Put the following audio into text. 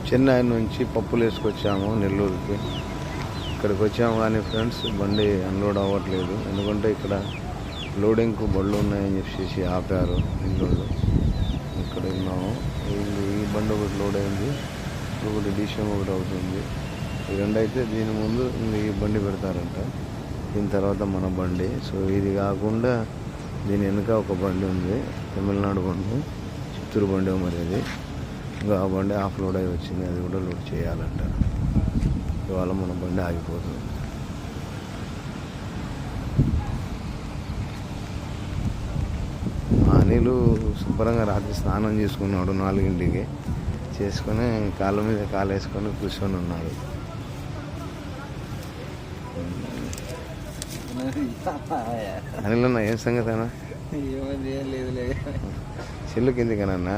చెన్నై నుంచి పప్పులు వేసుకొచ్చాము నెల్లూరుకి. ఇక్కడికి వచ్చాము కానీ ఫ్రెండ్స్ బండి అన్లోడ్ అవ్వట్లేదు. ఎందుకంటే ఇక్కడ లోడింగ్కు బళ్ళు ఉన్నాయని చెప్పేసి ఆపారు నెల్లూరు. ఇక్కడ ఉన్నాము. ఈ బండి ఒకటి లోడ్ అయింది, ఒకటి డిషం ఒకటి అవుతుంది. ఈ రెండు అయితే దీని ముందు ఈ బండి పెడతారంట, దీని తర్వాత మన బండి. సో ఇది కాకుండా దీని వెనుక ఒక బండి ఉంది, తమిళనాడు బండి, చిత్తూరు బండి మరి అది. ఇంకా ఆ బండి హాఫ్ లోడ్ అయి వచ్చింది, అది కూడా లోడ్ చేయాలంట. ఇవాళ మన బండి ఆగిపోతుంది. అనిలు శుభ్రంగా రాత్రి స్నానం చేసుకున్నాడు 4 చేసుకొని కాళ్ళ మీద కాలు వేసుకొని కూర్చొని ఉన్నాడు. అనిల్ అన్న ఏం సంగతి అన్న? ఏమీ లేదు. చెల్లు కిందికనన్నా